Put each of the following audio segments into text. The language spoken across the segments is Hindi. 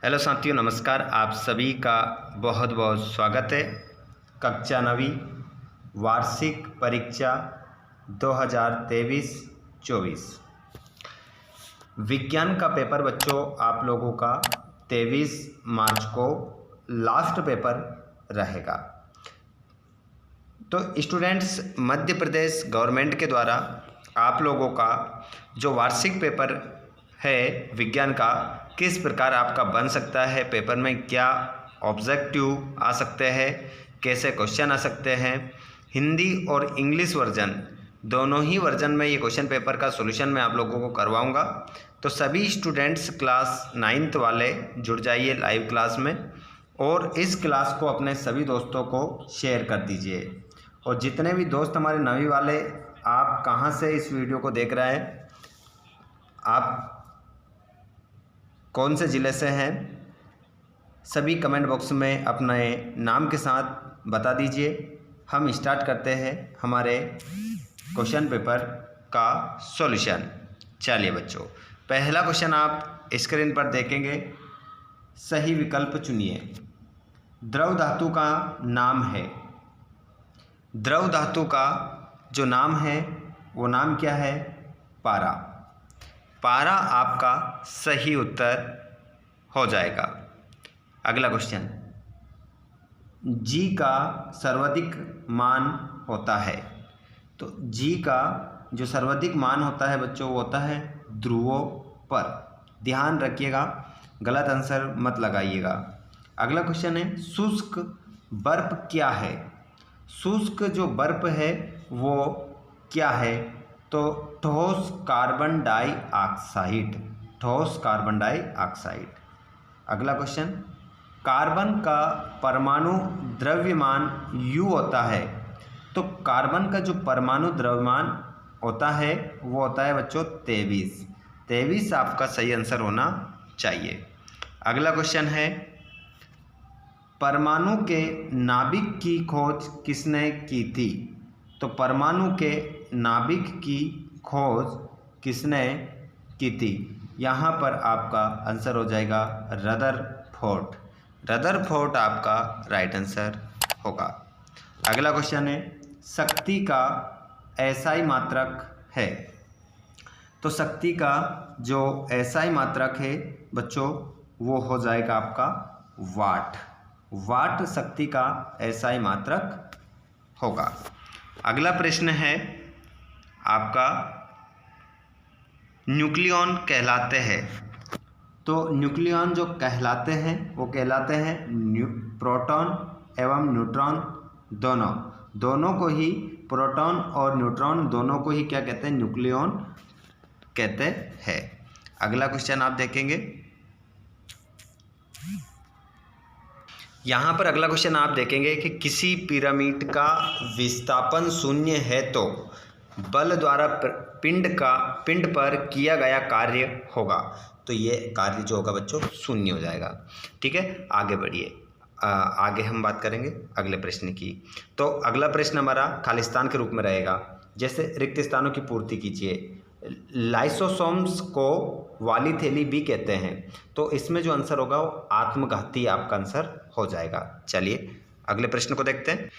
हेलो साथियों, नमस्कार। आप सभी का बहुत बहुत स्वागत है। कक्षा 9वीं वार्षिक परीक्षा 2023-24 विज्ञान का पेपर बच्चों आप लोगों का 23 मार्च को लास्ट पेपर रहेगा। तो स्टूडेंट्स, मध्य प्रदेश गवर्नमेंट के द्वारा आप लोगों का जो वार्षिक पेपर है विज्ञान का, किस प्रकार आपका बन सकता है, पेपर में क्या ऑब्जेक्टिव आ सकते हैं, कैसे क्वेश्चन आ सकते हैं, हिंदी और इंग्लिश वर्जन दोनों ही वर्जन में ये क्वेश्चन पेपर का सॉल्यूशन मैं आप लोगों को करवाऊंगा। तो सभी स्टूडेंट्स क्लास 9th वाले जुड़ जाइए लाइव क्लास में और इस क्लास को अपने सभी दोस्तों को शेयर कर दीजिए। और जितने भी दोस्त हमारे 9वीं वाले, आप कहाँ से इस वीडियो को देख रहे हैं, आप कौन से ज़िले से हैं, सभी कमेंट बॉक्स में अपने नाम के साथ बता दीजिए। हम स्टार्ट करते हैं हमारे क्वेश्चन पेपर का सॉल्यूशन। चलिए बच्चों, पहला क्वेश्चन आप स्क्रीन पर देखेंगे। सही विकल्प चुनिए। द्रव धातु का नाम है। द्रव धातु का जो नाम है वो नाम क्या है? पारा। पारा आपका सही उत्तर हो जाएगा। अगला क्वेश्चन, जी का सर्वाधिक मान होता है। तो जी का जो सर्वाधिक मान होता है बच्चों वो होता है ध्रुवों पर। ध्यान रखिएगा, गलत आंसर मत लगाइएगा। अगला क्वेश्चन है, शुष्क बर्फ क्या है? शुष्क जो बर्फ है वो क्या है? तो ठोस कार्बन डाइऑक्साइड। ठोस कार्बन डाइऑक्साइड। अगला क्वेश्चन, कार्बन का परमाणु द्रव्यमान U होता है। तो कार्बन का जो परमाणु द्रव्यमान होता है वो होता है बच्चों 23। 23 आपका सही आंसर होना चाहिए। अगला क्वेश्चन है, परमाणु के नाभिक की खोज किसने की थी? तो परमाणु के नाभिक की खोज किसने की थी? यहाँ पर आपका आंसर हो जाएगा रदरफोर्ड। रदरफोर्ड आपका राइट आंसर होगा। अगला क्वेश्चन है, शक्ति का एसआई मात्रक है। तो शक्ति का जो एसआई मात्रक है बच्चों वो हो जाएगा आपका वाट। वाट शक्ति का एसआई मात्रक होगा। अगला प्रश्न है आपका, न्यूक्लियॉन कहलाते हैं। तो न्यूक्लियॉन जो कहलाते हैं वो कहलाते हैं प्रोटॉन एवं न्यूट्रॉन दोनों को ही, प्रोटॉन और न्यूट्रॉन दोनों को ही क्या कहते हैं? न्यूक्लियॉन कहते हैं। अगला क्वेश्चन आप देखेंगे, यहाँ पर अगला क्वेश्चन आप देखेंगे कि किसी पिरामिड का विस्थापन शून्य है तो बल द्वारा पिंड पर किया गया कार्य होगा। तो ये कार्य जो होगा बच्चों शून्य हो जाएगा। ठीक है, आगे बढ़िए। आगे हम बात करेंगे अगले प्रश्न की। तो अगला प्रश्न हमारा खालिस्तान के रूप में रहेगा। जैसे रिक्त स्थानों की पूर्ति कीजिए। लाइसोसोम्स को वाली थैली भी कहते हैं। तो इसमें जो आंसर होगा वो आत्मघाती आपका आंसर हो जाएगा। चलिए अगले प्रश्न को देखते हैं।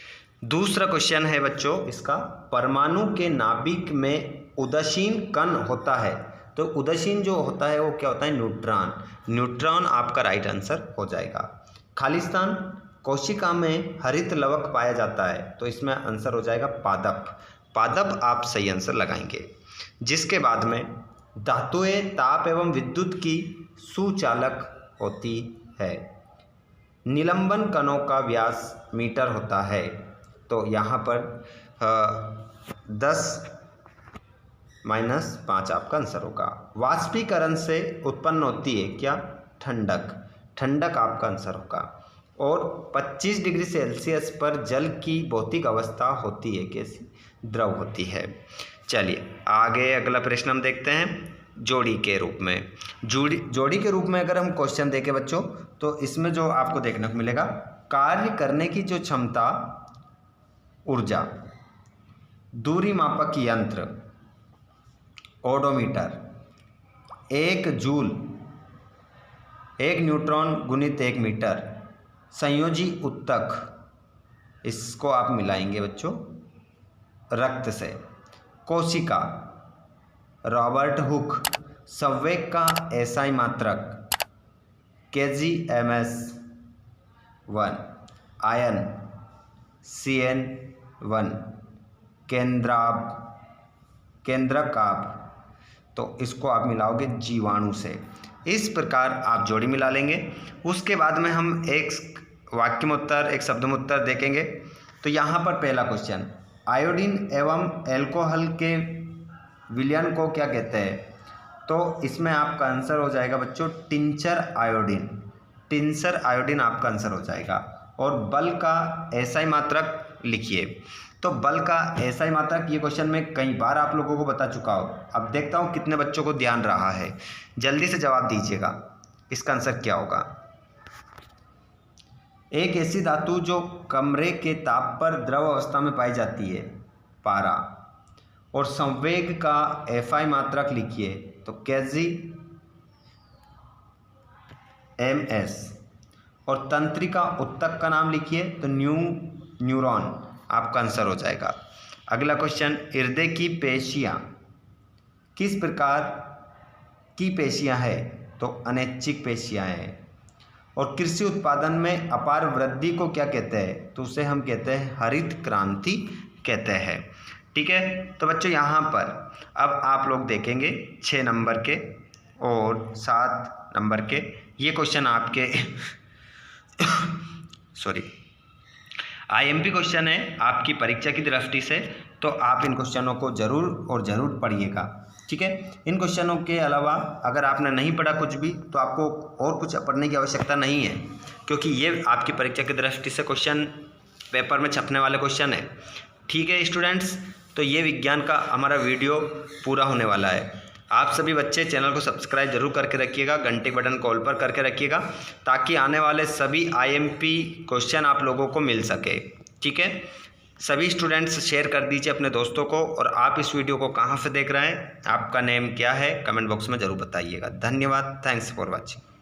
दूसरा क्वेश्चन है बच्चों इसका, परमाणु के नाभिक में उदासीन कण होता है। तो उदासीन जो होता है वो क्या होता है? न्यूट्रॉन। न्यूट्रॉन आपका राइट आंसर हो जाएगा। खालिस्तान कोशिका में हरित लवक पाया जाता है। तो इसमें आंसर हो जाएगा पादप। पादप आप सही आंसर लगाएंगे। जिसके बाद में धातुएं ताप एवं विद्युत की सुचालक होती है। निलंबन कणों का व्यास मीटर होता है। तो यहाँ पर 10-5 आपका आंसर होगा। वाष्पीकरण से उत्पन्न होती है क्या? ठंडक। ठंडक आपका आंसर होगा। और 25 डिग्री सेल्सियस पर जल की भौतिक अवस्था होती है कैसी? द्रव होती है। चलिए आगे अगला प्रश्न हम देखते हैं। जोड़ी के रूप में, जोड़ी के रूप में अगर हम क्वेश्चन देखें बच्चों तो इसमें जो आपको देखने को मिलेगा, कार्य करने की जो क्षमता, ऊर्जा, दूरी मापक यंत्र, ओडोमीटर, 1 जूल 1 न्यूट्रॉन गुणित 1 मीटर, संयोजी उत्तक, इसको आप मिलाएंगे बच्चों रक्त से। कोशिका, रॉबर्ट हुक, संवेग का एसआई मात्रक kgms1, आयन CN1, केंद्रकाभ, तो इसको आप मिलाओगे जीवाणु से। इस प्रकार आप जोड़ी मिला लेंगे। उसके बाद में हम एक वाक्य में उत्तर, एक शब्द में उत्तर देखेंगे। तो यहाँ पर पहला क्वेश्चन, आयोडीन एवं एल्कोहल के विलयन को क्या कहते हैं? तो इसमें आपका आंसर हो जाएगा बच्चों टिंचर आयोडीन। टिंचर आयोडीन आपका आंसर हो जाएगा। और बल का एसआई मात्रक लिखिए। तो बल का एसआई मात्रक, ये क्वेश्चन मैं कई बार आप लोगों को बता चुका हूँ। अब देखता हूँ कितने बच्चों को ध्यान रहा है। जल्दी से जवाब दीजिएगा, इसका आंसर क्या होगा? एक ऐसी धातु जो कमरे के ताप पर द्रव अवस्था में पाई जाती है, पारा। और संवेग का एफआई मात्रक लिखिए, तो kgms। और तंत्रिका उत्तक का नाम लिखिए, तो न्यूरॉन आपका आंसर हो जाएगा। अगला क्वेश्चन, हृदय की पेशियाँ किस प्रकार की पेशियाँ हैं? तो अनैच्छिक पेशियाँ हैं। और कृषि उत्पादन में अपार वृद्धि को क्या कहते हैं? तो उसे हम कहते हैं हरित क्रांति कहते हैं। ठीक है, तो बच्चों यहाँ पर अब आप लोग देखेंगे 6 नंबर के और 7 नंबर के ये क्वेश्चन आपके सॉरी आईएमपी क्वेश्चन है आपकी परीक्षा की दृष्टि से। तो आप इन क्वेश्चनों को ज़रूर और ज़रूर पढ़िएगा। ठीक है, इन क्वेश्चनों के अलावा अगर आपने नहीं पढ़ा कुछ भी, तो आपको और कुछ पढ़ने की आवश्यकता नहीं है, क्योंकि ये आपकी परीक्षा की दृष्टि से क्वेश्चन पेपर में छपने वाले क्वेश्चन है। ठीक है स्टूडेंट्स, तो ये विज्ञान का हमारा वीडियो पूरा होने वाला है। आप सभी बच्चे चैनल को सब्सक्राइब जरूर करके रखिएगा, घंटे के बटन कॉल पर करके रखिएगा, ताकि आने वाले सभी आईएमपी क्वेश्चन आप लोगों को मिल सके। ठीक है, सभी स्टूडेंट्स शेयर कर दीजिए अपने दोस्तों को। और आप इस वीडियो को कहाँ से देख रहे हैं, आपका नेम क्या है, कमेंट बॉक्स में ज़रूर बताइएगा। धन्यवाद, थैंक्स फॉर वॉचिंग।